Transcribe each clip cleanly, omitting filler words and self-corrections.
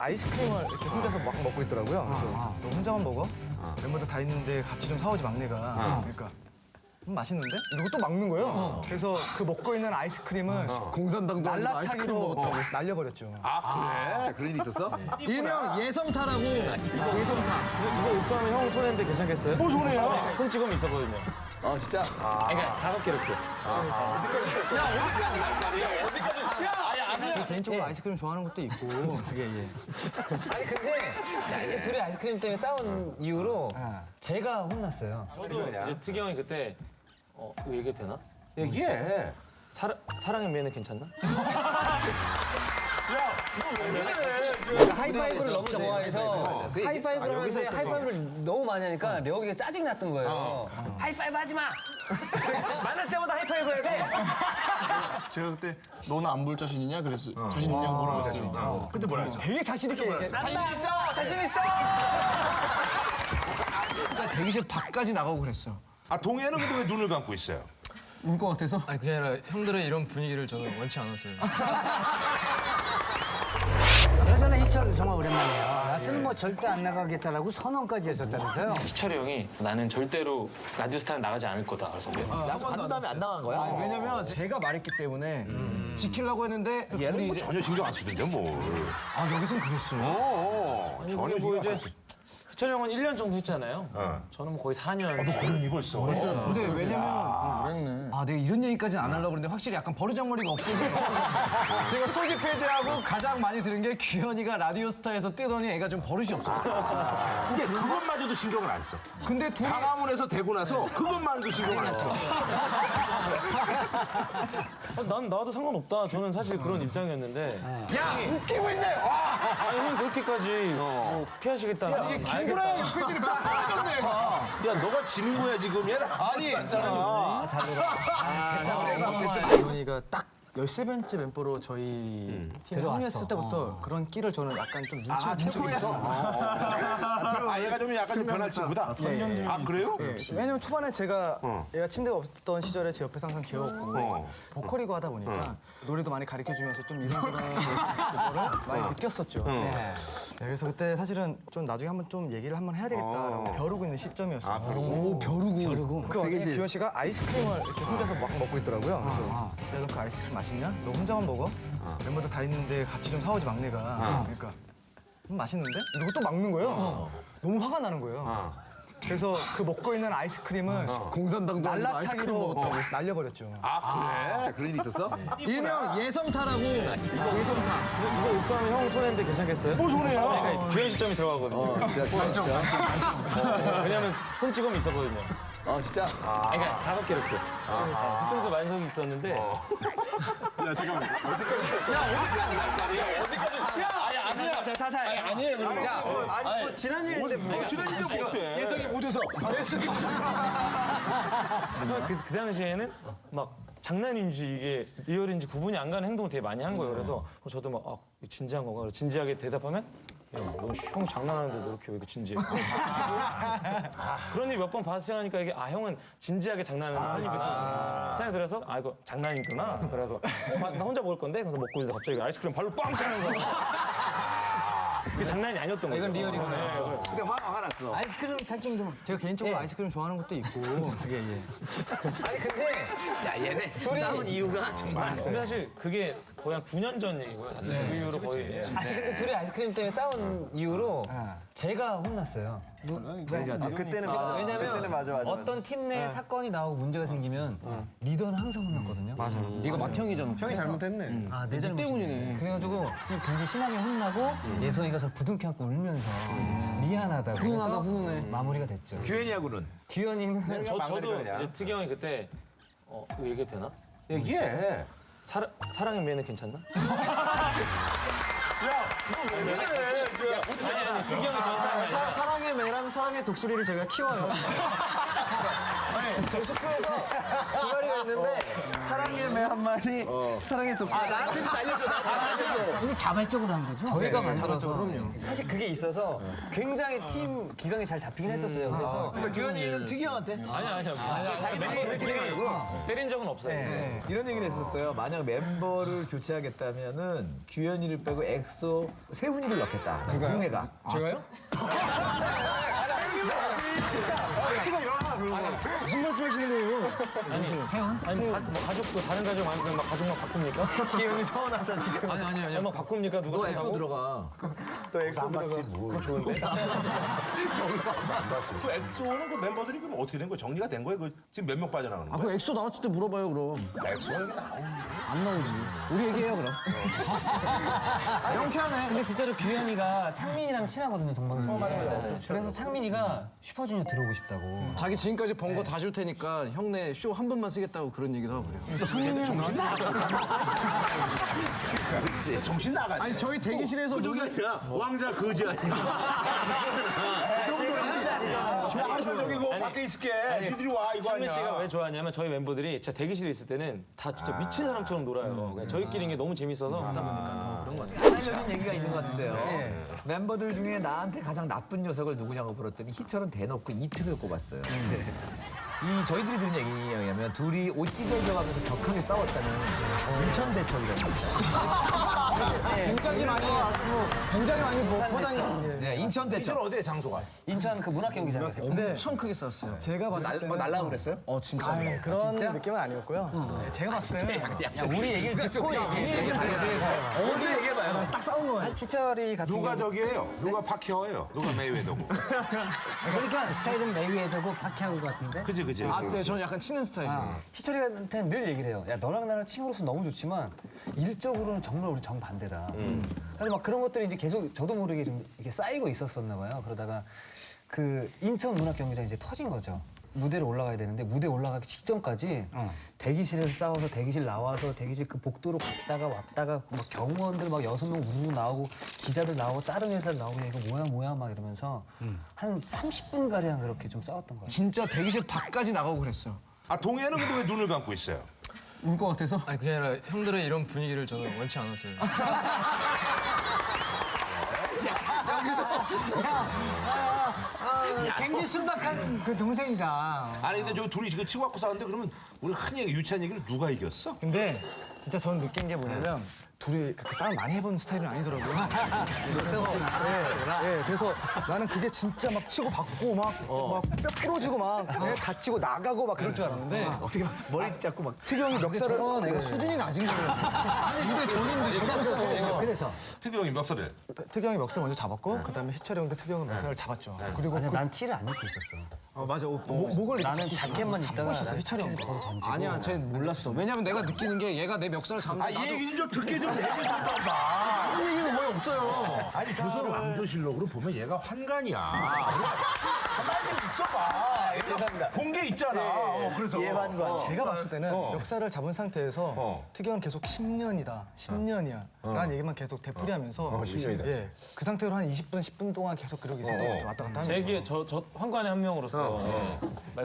아이스크림을 이렇게 혼자서 막 먹고 있더라고요. 그래서 너 혼자만 먹어? 멤버들 다 있는데 같이 좀 사오지 막내가. 그러니까 맛있는데? 이러고 또 막는 거예요. 그래서 그 먹고 있는 아이스크림을 공산당도 날라차기로 날려버렸죠. 아, 그래? 그런 일이 있었어? 일명 예성타라고. 예성타. 이거 오프하면 형 손했는데 괜찮겠어요? 뭘 손해요? 손찌검이 있었거든요. 아, 진짜? 그러니까 가볍게 이렇게. 개인적으로 아이스크림 좋아하는 것도 있고. 예. 아니 근데 둘이 아이스크림 때문에 싸운 이후로 제가 혼났어요. 저도 이제 특이 형이 그때 이거 얘기해도 되나? 얘기해. 사랑의 매는 괜찮나? 하이파이브를 너무 좋아해서 하이파이브를 하는데 하이파이브를 너무 많이 하니까 레오기가 짜증이 났던 거예요. 하이파이브 하지 마! 만날 때마다 하이파이브 해야 돼! 제가 그때 너는 안 볼 자신 있냐? 그래서 자신 있냐고 물어봤어요. 근데 뭐라 했어? 되게 자신 있게 얘기해. 자신 있어! 진짜 대기실 밖까지 나가고 그랬어요. 아, 동해는 근데 왜 눈을 감고 있어요? 울 것 같아서. 아니 그게 아니라 형들의 이런 분위기를 저는 원치 않았어요. 그나저나 희철 정말 오랜만이에요. 나스는 뭐 절대 안 나가겠다라고 선언까지 했었다면서요? 희철이 형이 나는 절대로 라디오스타는 나가지 않을 거다. 그래서 야수 받은 다음에 안 나간 거야? 왜냐면 제가 말했기 때문에 지키려고 했는데 얘는 둘이 뭐 이제 전혀 신경 안 쓰던데, 뭘. 아 여기선 그랬어요. 전혀 뭐 신경 안 이제 썼어. 희철이 형은 1년 정도 했잖아요. 저는 뭐 거의 4년. 그런 이 벌써. 근데 왜냐면 내가 이런 얘기까지는 안 하려고 그러는데 확실히 약간 버르장머리가 없어서 제가 소집 해제하고 가장 많이 들은 게 규현이가 라디오스타에서 뜨더니 애가 좀 버릇이 없어. 근데 그것마저도 신경을 안 써. 근데 둘이 광화문에서 되고 나서 그것만도 신경을 안 써. 난 나도 상관없다. 저는 사실 그런 입장이었는데. 야, 웃기고 있네. 아니 형 그렇게까지 뭐 피하시겠다. 김구라의 옆에들이 막 떨어졌네 얘가. 야, 너가 지는 거야, 지금. 얘는 아니, 맞잖아. 이원이가 딱 13번째 멤버로 저희 팀에 합류했을 때부터 그런 끼를 저는 약간 좀 눈치를 준 적이 있어요. 아, 얘가 좀 약간 좀 변한 친구다. 아, 그래요? 왜냐면 초반에 제가 얘가 침대가 없던 시절에 제 옆에서 항상 재웠고 보컬이고 하다 보니까 노래도 많이 가르쳐주면서 좀 이런 거를 많이 느꼈었죠. 네, 그래서 그때 사실은 좀 나중에 한번 좀 얘기를 한번 해야 되겠다라고 벼르고 있는 시점이었어요. 아, 벼르고. 오 벼르고. 그 와중에 규현 씨가 아이스크림을 이렇게 혼자서 막 먹고 있더라고요. 그래서 야, 너 그 아이스크림 맛있냐? 너 혼자만 먹어? 멤버들 다 있는데 같이 좀 사오지 막내가. 그러니까 맛있는데? 이러고 또 막는 거예요. 너무 화가 나는 거예요. 그래서 그 먹고 있는 아이스크림을 공산당도 날라차기로 날려버렸죠. 아, 그래? 진짜 그런 일이 있었어? 일명 예성타라고. 예성타. 이거 오프하면 형 손했는데 괜찮겠어요? 뭘 손해요? 그러니까 규현 시점이 들어가거든요. 왜냐면 손찌검이 있었거든요. 아, 진짜? 그러니까 가볍게 이렇게. 뒤통수 만석이 있었는데. 야, 잠깐만. 아니에요. 그러면. 아니, 지난 일인데 뭐. 지난 일인데 뭐 어때? 예성이 못 웃어. 그 당시에는 막 장난인지 이게 리얼인지 구분이 안 가는 행동을 되게 많이 한 거예요. 그래서 저도 막 진지한 건가? 그래서 진지하게 대답하면 야, 형 장난하는데 너 이렇게 왜 이렇게 진지해? 그런 일 몇 번 발생하니까 이게 형은 진지하게 장난을 하는 생각이 들어서 이거 장난이구나. 그래서 나 혼자 먹을 건데 그래서 먹고 있는데 갑자기 아이스크림 발로 빵 차면서 그게 장난이 아니었던 거예요. 이건 리얼이구나. 근데 화가 났어. 아이스크림 살 정도면. 제가 개인적으로 아이스크림 좋아하는 것도 있고. 예. 아니 근데 얘네 둘이 나온 이유가 정말. 근데 사실 그게 거의 한 9년 전 얘기고요. 그 이후로 거의. 아니 근데 둘이 아이스크림 때문에 싸운 이후로 제가 혼났어요. 그때는 왜냐면 어떤 팀 내 사건이 나오고 문제가 생기면 리더는 항상 혼났거든요. 맞아. 네가 맏형이잖아. 형이 잘못했네. 아, 내 네 때문이네. 그래가지고 좀 굉장히 심하게 혼나고 예성이가 저 부둥켜 안고 울면서 미안하다고 훈훈하다, 해서 훈훈해. 마무리가 됐죠. 규현이하고는? 규현이는 저도 이제 특이 형이 그때 이거 얘기해도 되나? 얘기해. 사랑의 매는 괜찮나? 야, 너 왜 그래? 특이 형이 저한테 사랑의 매랑 사랑의 사랑의 독수리를 저희가 키워요. 저희 숙소에서 두 마리가 있는데 사랑의 매 한 마리, 사랑의 독수리. 나한테도 알려줘. 이게 자발적으로 한 거죠? 저희가 만들어서 사실 그게 있어서 굉장히 팀 기강이 잘 잡히긴 했었어요. 그래서 규현이는 특이 형한테? 아니야. 때린 적은 없어요. 이런 얘기를 했었어요. 만약 멤버를 교체하겠다면은 규현이를 빼고 엑소 세훈이를 넣겠다. 공해가. 제가요? 무슨 말씀하시는 거예요? 아니 뭐 가족도 다른 가족 아니면 막 가족만 바꿉니까? 기현이 서운하다 지금. 아니 막 바꿉니까 누가 너 엑소 탄다고? 들어가. 또 엑소 들어가. 그건 좋은데. 그 엑소는 그 멤버들이 그럼 어떻게 된 거예요? 정리가 된 거예요? 그 지금 몇 명 빠져나가는 아, 거예요? 그 엑소 나왔을 때 물어봐요, 그럼. 엑소가 여기 나오는지. 안 나오지. 우리 얘기해요, 그럼. 명쾌하네. 근데 진짜로 규현이가 창민이랑 친하거든요, 동방신기. 그래서 창민이가 슈퍼주니어 들어오고 싶다고. 자기 지금까지 번 거 다 줄 테니까 형네 쇼 한 번만 쓰겠다고 그런 얘기도 하고 그래요. 정신 나가. 그렇지. 정신 나가. 아니, 저희 대기실에서 그 저기 아니야. 왕자 거지 아니야. 저기고 밖에 있을게. 니들이 와 이거 창민 아니야. 씨가 왜 좋아하냐면 저희 멤버들이 진짜 대기실에 있을 때는 다 진짜 미친 사람처럼 놀아요. 그냥 저희끼리 게 너무 재밌어서 하다 보니까 더 그런 거 같아요. 알려진 얘기가 있는 것 같은데요. 멤버들 중에 나한테 가장 나쁜 녀석을 누구냐고 물었더니 희철은 대놓고 이특을 꼽았어요. 이 저희들이 들은 얘기에 의하면 둘이 옷 찢어져가면서 격하게 싸웠다는 인천대첩이라는 겁니다. 굉장히 많이 포장이 네, 인천대첩. 어디에 장소가? 인천 그 문학경기장에서. 엄청 크게 썼어요. 제가 봤을 때는 날라고 그랬어요? 진짜. 그런 느낌은 아니었고요. 네, 제가 봤을 때는 야, 우리 얘기를 듣고 얘기해. 어디 얘기해봐요. 딱 싸운 거예요. 희철이 같은 누가 경우 저기예요? 누가 파키어예요? 누가 메이웨더고? 그러니까 스타일은 메이웨더고 파키하고 같은데? 그지. 아, 네, 저는 약간 치는 스타일이에요. 희철이한테는 늘 얘기를 해요. 야, 너랑 나랑 친구로서 너무 좋지만 일적으로는 정말 우리 정반대다. 그래서 막 그런 것들이 이제 계속 저도 모르게 좀 이렇게 쌓이고 있었었나 봐요. 그러다가 그 인천 문학경기장이 이제 터진 거죠. 무대로 올라가야 되는데 무대 올라가기 직전까지 대기실에서 싸워서 대기실 나와서 대기실 그 복도로 갔다가 왔다가 막 경호원들 막 6명 우르르 나오고 기자들 나오고 다른 회사들 나오고 야, 이거 뭐야 막 이러면서 한 30분 가량 그렇게 좀 싸웠던 거예요. 진짜 대기실 밖까지 나가고 그랬어요. 아 동해는 근데 왜 눈을 감고 있어요? 울 것 같아서. 아니 그게 아니라 형들의 이런 분위기를 저는 원치 않았어요. 굉장히 순박한 그 동생이다. 아니 근데 저 둘이 지금 치고 갖고 싸웠는데 그러면 우리 흔히 유치한 얘기를 누가 이겼어? 근데 진짜 저는 느낀 게 뭐냐면 둘이 그렇게 싸움 많이 해본 스타일은 아니더라고요. 그래서 나는 그게 진짜 막 치고 받고 막 뼈 부러지고 막 다치고 나가고 막 그럴 줄 알았는데 어떻게 머리 잡고 막 특이 형이 멱살을 저런 애가 수준이 낮은 거예요. 아니, 근데 전인데 그래서 특이 형이 멱살을. 특이 형이 멱살 먼저 잡았고 그다음에 희철이 형도 특이 형은 멱살을 잡았죠. 그리고 아니, 난 티를 안 입고 있었어. 맞아 목을 나는 자켓만 입다가 있었어, 희철이 형. 벗어 던지고. 아니야, 쟤 몰랐어. 왜냐면 내가 느끼는 게 얘가 내 멱살을 잡는데 아 이 나도 얘기 좀 듣게 좀 해줘 봐봐. 그런 얘기가 거의 없어요. 아니 조선 왕조실록으로 보면 얘가 환관이야. 가만히 좀 있어봐. 죄송합니다. 본 게 있잖아. 그래서 예반과 제가 봤을 때는 멱살을 잡은 상태에서 특이 형은 계속 10년이다, 10년이야 라는 얘기만 계속 되풀이하면서 10년이다. 예, 그 상태로 한 20분, 10분 동안 계속 그러고 있었던 것 같아요. 왔다 갔다 제 하면서. 얘기 저 환관의 한 명으로서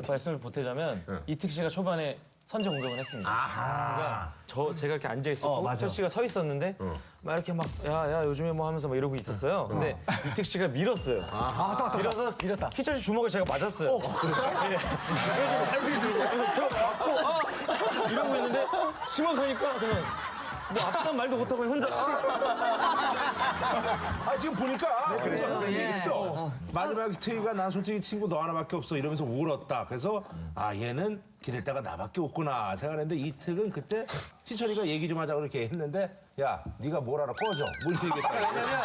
말씀을 보태자면 이특 씨가 초반에 선제 공격을 했습니다. 그러니까 제가 이렇게 앉아 있었고 희철 씨가 서 있었는데 막 이렇게 막 야 요즘에 뭐 하면서 막 이러고 있었어요. 근데 이특 씨가 밀었어요. 맞다. 밀어서 희철 씨 주먹을 제가 맞았어요. 예. 그래서 발목이 들고 그래서 제가 맞고 이러고 있는데 심각하니까 그냥 뭐 아프단 말도 못하고 혼자 아 지금 보니까 그래서 그런 게 있어. 마지막에 트이가 난 솔직히 친구 너 하나밖에 없어 이러면서 울었다. 그래서 아 얘는 기댈 데가 나밖에 없구나 생각했는데 이특은 그때 희철이가 얘기 좀 하자고 이렇게 했는데 야 네가 뭘 알아 꺼져 뭘 얘기했다. 왜냐면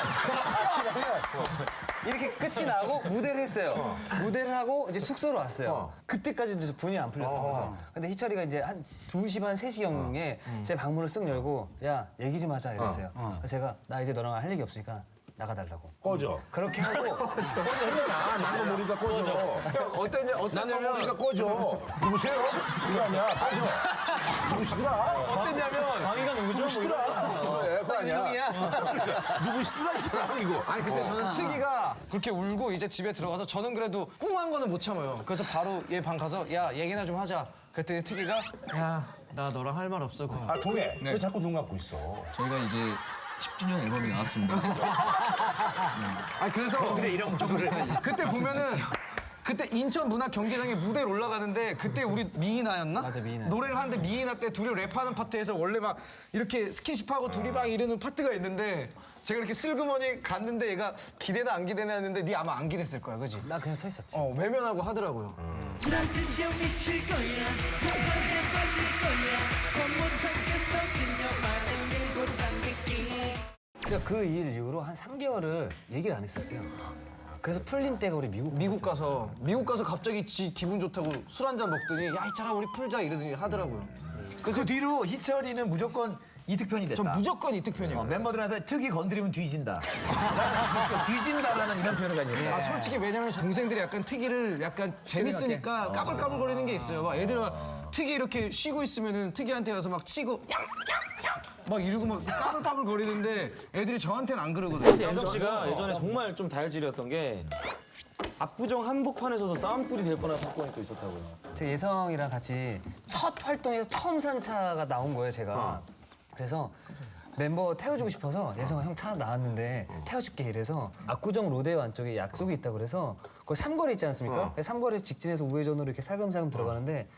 이렇게 끝이 나고 무대를 했어요. 무대를 하고 이제 숙소로 왔어요. 그때까지 이제 분이 안 풀렸던 거죠. 근데 희철이가 이제 한 2시 반, 3시경에 제 방문을 쓱 열고 야 얘기 좀 하자 이랬어요. 그래서 제가 나 이제 너랑 할 얘기 없으니까 나가달라고. 꺼져. 그렇게 하고 꺼져잖아. 난거 모르니까 꺼져. 난거 모르니까 꺼져. 누구세요? 이거 아니야. 꺼져. 누구시더라? 어땠냐면 방위가 누구죠? 누구시더라? 그래, 그거 아니야. 누구시더라 이 사람 이거. 아니 그때 저는 특이가 그렇게 울고 이제 집에 들어가서 저는 그래도 꿍한 거는 못 참아요. 그래서 바로 얘 방 가서 야 얘기나 좀 하자. 그랬더니 특이가 야 나 너랑 할 말 없어. 아 동해. 왜 자꾸 눈 감고 있어? 저희가 이제 10주년 앨범이 나왔습니다. 아 그래서 오늘의 이런 모습을 그때 보면은 그때 인천 문화 경기장에 무대에 올라가는데 그때 우리 미이나였나? 맞아, 미이나. 노래를 하는데 미이나 때 둘이 랩하는 파트에서 원래 막 이렇게 스킨십하고 둘이 막 이러는 파트가 있는데 제가 이렇게 슬그머니 갔는데 얘가 기대나 안 기대나 했는데 네 아마 안 기댔을 거야, 그지? 나 그냥 서 있었지. 외면하고 하더라고요. 제가 그 일 이후로 한 3개월을 얘기를 안 했었어요. 그래서 풀린 때가 우리 미국 가서 갑자기 지 기분 좋다고 술 한 잔 먹더니 야 있잖아 우리 풀자 이러더니 하더라고요. 그 뒤로 희철이는 무조건 이특편이 됐다. 전 무조건 이특편이에요. 멤버들한테 특이 건드리면 뒤진다. 뒤진다라는 이런 표현을 가지고. 아 솔직히 왜냐면 동생들이 약간 특이를 약간 재밌으니까 까불까불거리는 게 있어요. 막 애들 막 특이 이렇게 쉬고 있으면은 특이한테 가서 막 치고 막 이러고 막 까불까불거리는데 애들이 저한테는 안 그러거든요. 영석 씨가 예전에 정말 좀 다혈질이었던 게 압구정 한복판에서도 싸움꾼이 될 뻔한 사건이 또 있었다고요. 제 예성이랑 같이 첫 활동에서 처음 산 차가 나온 거예요, 제가. 그래서 멤버 태워주고 싶어서 예성아 형 차 나왔는데 태워줄게 이래서 압구정 로데오 안쪽에 약속이 있다고 그래서 거기 삼거리 있지 않습니까? 삼거리 직진해서 우회전으로 이렇게 살금살금 들어가는데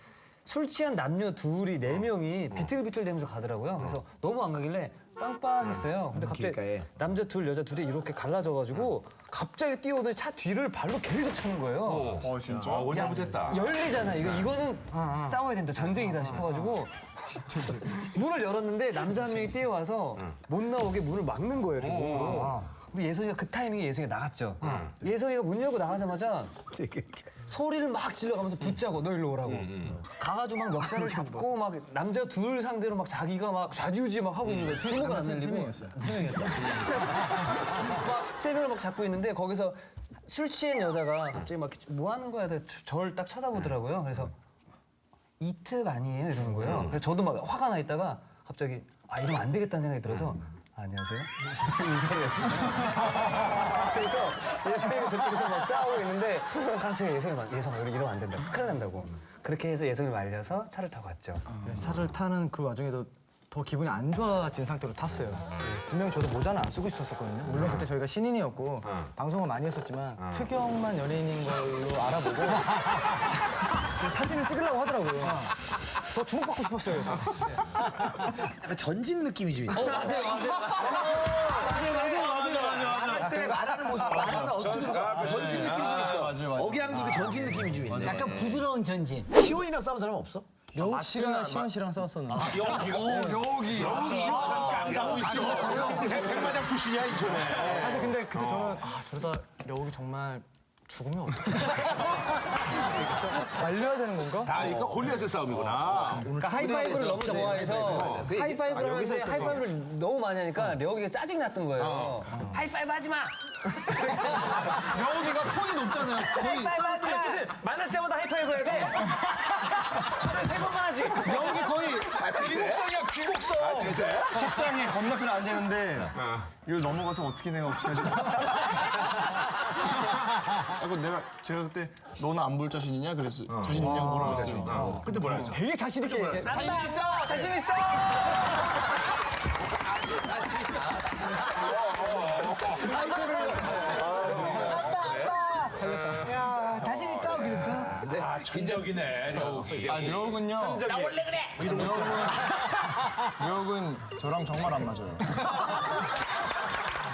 술 취한 남녀 둘이 4명이 비틀비틀 대면서 가더라고요. 그래서 너무 안 가길래 빵빵했어요. 근데 갑자기 길가에. 남자 둘, 여자 둘이 이렇게 갈라져가지고 갑자기 뛰어오더니 차 뒤를 발로 계속 차는 거예요. 진짜? 원 잘못했다. 열리잖아. 이거는 싸워야 된다. 전쟁이다 싶어가지고 문을 열었는데 남자 한 명이 뛰어와서 못 나오게 문을 막는 거예요. 이렇게 몸으로. 근데 예성이가 그 타이밍에 예성이가 나갔죠. 예성이가 문 열고 나가자마자 소리를 막 질러가면서 붙잡고 너 일로 오라고. 가가지고 막 멱살을 잡고 막 남자 둘 상대로 막 자기가 막 좌지우지 막 하고 있는 거예요. 주먹을 안 날리고. 3명이었어. 막 3명을 막 잡고 있는데 거기서 술 취한 여자가 갑자기 막 뭐 하는 거야? 저를 딱 쳐다보더라고요. 그래서 이특 아니에요? 이러는 거예요. 그래서 저도 막 화가 나 있다가 갑자기 아 이러면 안 되겠다는 생각이 들어서 안녕하세요. 인사를 했어요. 그래서 예성이가 저쪽에서 막 싸우고 있는데 가서 예성이 막 예성아 이러면 안 된다. 큰일 난다고. 그렇게 해서 예성을 말려서 차를 타고 갔죠. 차를 타는 그 와중에도 더 기분이 안 좋아진 상태로 탔어요. 분명히 저도 모자는 안 쓰고 있었거든요. 물론 그때 저희가 신인이었고 방송을 많이 했었지만 특영만 연예인인 걸로 알아보고 사진을 찍으려고 하더라고요. 더 주목받고 싶었어요. 그래서. 약간 전진 느낌이 좀 있어. 맞아요. 말할 때 말하는 모습, 말하는 어투가 전진 느낌이 좀 있어. 억양도 전진 느낌이 좀 있네. 약간 부드러운 전진. 희원이랑 싸운 사람 없어? 려욱 씨랑 시원 씨랑 싸웠었는데. 여기 나고 있어. 백마장 출신이야 인천에. 사실 근데 그때 저는 저러다 려욱이 정말 죽으면 어떡해. 말려야 되는 건가? 다 그러니까 골리앗의 싸움이구나. 그러니까 하이파이브를 너무 좋아해서 하이파이브를 하는데 하이파이브를 너무 많이 하니까 려욱이가 짜증이 났던 거예요. 하이파이브 하지 마! 려욱이가 톤이 높잖아요. 거의 싸울 만날 때마다 하이파이브 해야 돼. 세 번만 하지! 려욱이 거의 귀곡성이야 귀곡성. 아 진짜야? 책상에 건너편 앉았는데 이걸 넘어가서 어떻게 내가 어떻게 하지? 제가 그때 너는 안 볼 자신 있냐 그랬어. 자신 있냐고 물어봤어요. 근데 뭐라 했어? 되게 자신 있게 얘기해. 자신 있어, 자신 있어. 자신 있어 그랬어. 아 천적이네. 려욱은요. 나 원래 그래. 려욱은 저랑 정말 안 맞아요.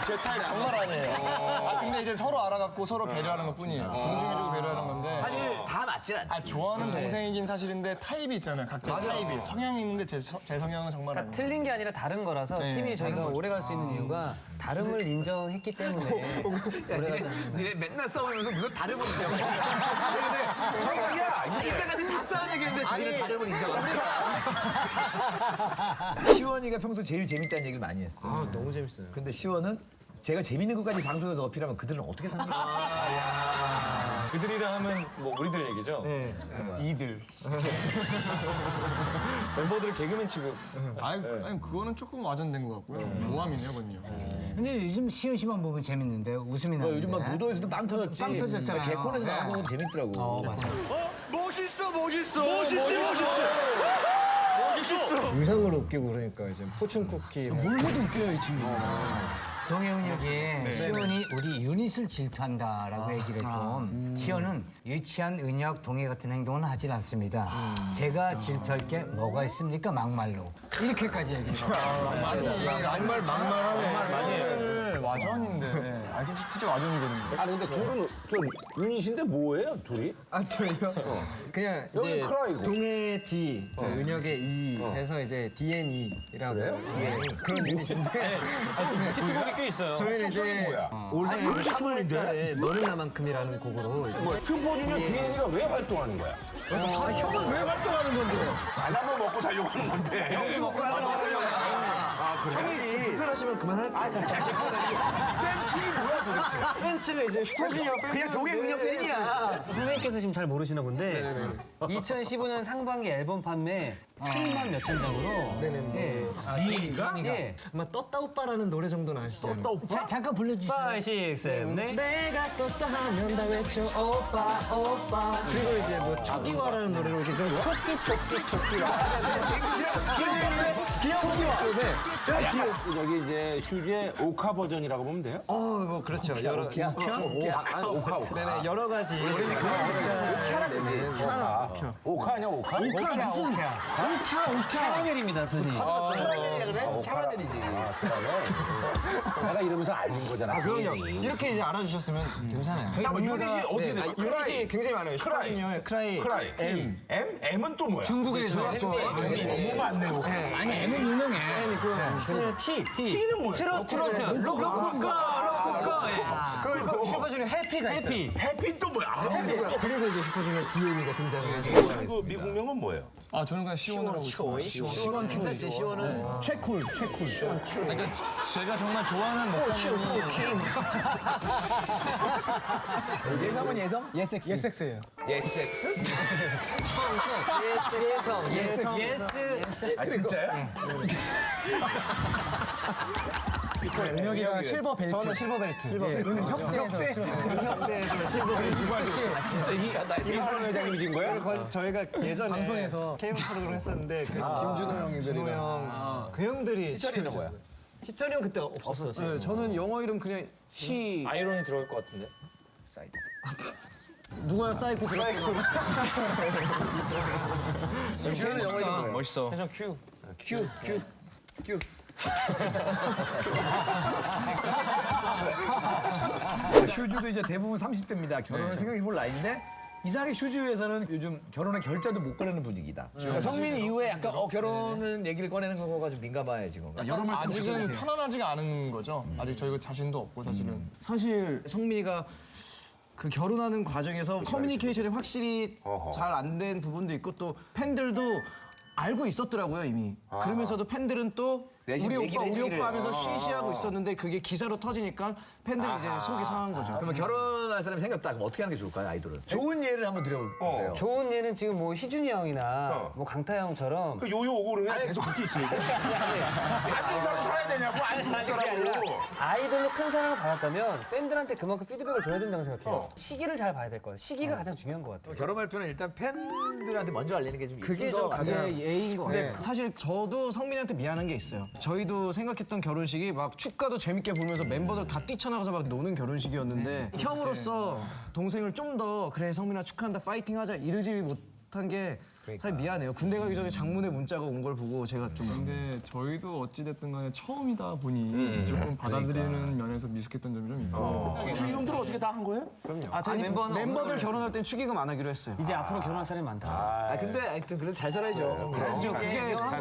제 타입 정말 아니에요. 근데 이제 서로 알아갖고 서로 배려하는 것뿐이에요. 존중해주고 배려하는 건데. 사실 다 맞진 않지. 좋아하는 동생이긴 사실인데 타입이 있잖아요. 각자 타입이. 성향이 있는데 제 성향은 정말 그러니까 틀린 게 아니라 다른 거라서 팀이 저희가 오래 갈 수 있는 이유가 다름을 인정했기 때문에 오래 가서 니네 맨날 싸우면서 무슨 다름을 인정. 저기야 이때까지 다 싸운 얘기했는데 저희는 다름을 인정합니다. 시원이가 평소 제일 재밌다는 얘기를 많이 했어. 너무 재밌어요. 근데 시원은 제가 재밌는 것까지 방송에서 어필하면 그들은 어떻게 삽니까? 그들이라 하면 뭐 우리들 얘기죠. 네. 이들. 멤버들 개그맨 취급. 아니 그거는 조금 와전된 것 같고요. 모함이네요, 그건요. 근데 요즘 시은 씨만 보면 재밌는데 웃음이 나는데. 요즘 막 무도에서도 빵 터졌지. 빵 터졌잖아요. 개콘에서 네. 나온 거 재밌더라고. 맞아. 의상으로 웃기고 그러니까 이제 포춘 쿠키. 뭘 해도 웃겨요, 이 친구. 동해은혁이 시온이 우리 유닛을 질투한다라고 얘기를 했고 시온은 유치한 은혁, 동해 같은 행동은 하질 않습니다. 제가 질투할 게 뭐가 있습니까? 막말로. 이렇게까지 얘기해요. 막말 막말하네. 와전인데. 아, 이게 진짜 와전이거든요. 아 근데 둘은 저 유닛인데 뭐예요 둘이? 아 저희요? 그냥 여기 이제 크라이고. 동해 D, 저 은혁의 E 해서 이제 DNE라고 그런 유닛인데 히트곡이 꽤 있어요. 저희는 이제 뭐야? 올해 3월달에 너는 나만큼이라는 곡으로 이제 뭐 슈퍼주니어 DN이가 왜 활동하는 거야? 형은 왜 활동하는 건데? 바나나 먹고 살려고 하는 건데. 형도 먹고 살려고 하는 거야. 아 그래? 형이 불편하시면 그만할 팬층이 뭐야 도대체? 팬츠가 이제 슈퍼주니어 팬 그냥 동해 은혁 팬이야. 선생님께서 지금 잘 모르시나 본데 2015년 상반기 앨범 판매 7만 몇천 장으로 예. 예. 아마 떴다 오빠라는 노래 정도는 아시죠? 떴다 오빠? 잠깐 불러주시죠. 5, 6, 7, 8 내가 떴다 하면 다 외쳐 오빠 오빠 그리고 이제 뭐 초기화라는 노래로 이제 좀 초기 귀여운 저기 이제 슈즈의 오카 버전이라고 보면 돼요? 뭐 그렇죠 여러 오카. 네네 여러 가지 오카 아니야 오카? 캐러멜입니다, 선생님. 캐러멜이지. 내가 이러면서 알린 거잖아. 그럼요 이렇게 이제 알아주셨으면 괜찮아요 자, 뭐 유닛이 어떻게 돼요? 유닛이 굉장히 많아요 슈퍼주니어 크라이 M. M은 또 뭐야? 중국의 중학교 너무 많네요. 아니 M은 유명해. 슈퍼주니어 T T는 뭐야? 트로트 그리고 슈퍼주니어 해피가 있어요 해피 또 뭐야? 그리고 이제 슈퍼주니어 DM이가 등장을 해서 그 미국명은 뭐예요? 아, 저는 그냥 시원을 하고 있어요. 시원 괜찮지 시원은 최쿨 그러니까 제가 정말 좋아하는 목사님이 예성은 예성? 예스X예요. 예스엑스? 예성. 아 진짜요? 은혁이가 실버 벨트. 저는 실버벨트 협대에서 실버벨트 진짜 이사람 회장님이 진 거야? 거의 저희가 예전에 방송에서 케이블 프로그램 했었는데 그 김준호 형이 준호 형그 형들이 희철이는 뭐야? 희철이 형 그때 없었어요 네, 저는 영어 이름 그냥 아이론이 들어갈 것 같은데. 누구야 사이코 들어가고. 희철이 영어 이름 뭐예요? 멋있어. 텐션 큐. 슈즈도 이제 대부분 30대입니다. 결혼을 생각해볼 나이인데 이상하게 슈즈에서는 요즘 결혼의 결자도 못 꺼내는 분위기다. 그러니까 성민 이후에 약간 결혼을 얘기를 꺼내는 거가 좀 민감해 지금. 아직은 편안하지가 않은 거죠. 아직 저희가 자신도 없고 사실은. 사실 성민이가 그 결혼하는 과정에서 커뮤니케이션이 확실히 잘 안 된 부분도 있고 또 팬들도 알고 있었더라고요 이미. 그러면서도 팬들은 또 우리 오빠 하면서 시시하고 있었는데 그게 기사로 터지니까 팬들이 이제 속이 상한 거죠. 그러면 결혼할 사람이 생겼다. 그럼 어떻게 하는 게 좋을까요, 아이돌은? 좋은 예를 한번 드려보세요. 좋은 예는 지금 뭐 희준이 형이나 뭐 강타 형처럼 그 요요 오고 그러면 계속 그렇게 있어요. 안좋은 사람 살아야 되냐고 안 좋은 사람으로. 아이돌로 큰 사랑을 받았다면 팬들한테 그만큼 피드백을 줘야 된다고 생각해요. 시기를 잘 봐야 될 것 같아요. 시기가 가장 중요한 것 같아요. 결혼 발표는 일단 팬들한테 먼저 알리는 게 좀 그게 있어서 좀 가장 예인 거 같아요. 근데 사실 저도 성민이한테 미안한 게 있어요. 저희도 생각했던 결혼식이 막 축가도 재밌게 부르면서 member들 다 뛰쳐나가서 막 노는 결혼식이었는데 형으로서 동생을 좀 더 그래 성민아 축하한다 파이팅 하자 이러지 못한 게 사실 미안해요. 군대 가기 전에 장문의 문자가 온 걸 보고 제가 좀 근데 저희도 어찌됐든 간에 처음이다 보니 조금 받아들이는 면에서 미숙했던 점이 좀 있고 축의금들은 어떻게 다 한 거예요? 아니 멤버는 멤버들 결혼할 땐 축의금 안 하기로 했어요. 이제 앞으로 결혼할 사람이 많다. 근데 하여튼 그래도 잘 살아야죠. 잘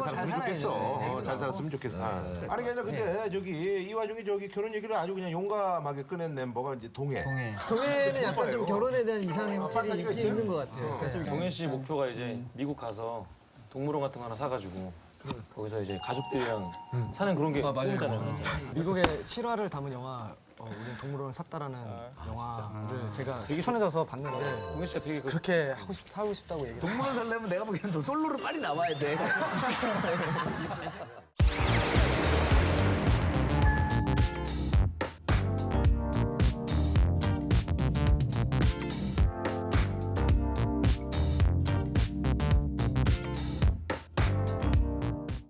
살았으면 좋겠어. 잘 살았으면 좋겠어. 아니 그게 아니라 근데 저기 이 와중에 저기 결혼 얘기를 아주 그냥 용감하게 꺼낸 멤버가 이제 동해. 동해는 약간 좀 결혼에 대한 이상이 확실히 있긴 있는 것 같아요 동현 씨 목표가 이제 미국 가서 동물원 같은 거 하나 사가지고 거기서 이제 가족들이랑 사는 그런 게 꿈이잖아요. 미국의 실화를 담은 영화 우린 동물원을 샀다라는 영화를 제가 추천해줘서 봤는데 동현 씨가 되게 그렇게 살고 싶다고 얘기를 동물원 살려면 내가 보기엔 너 솔로로 빨리 나와야 돼.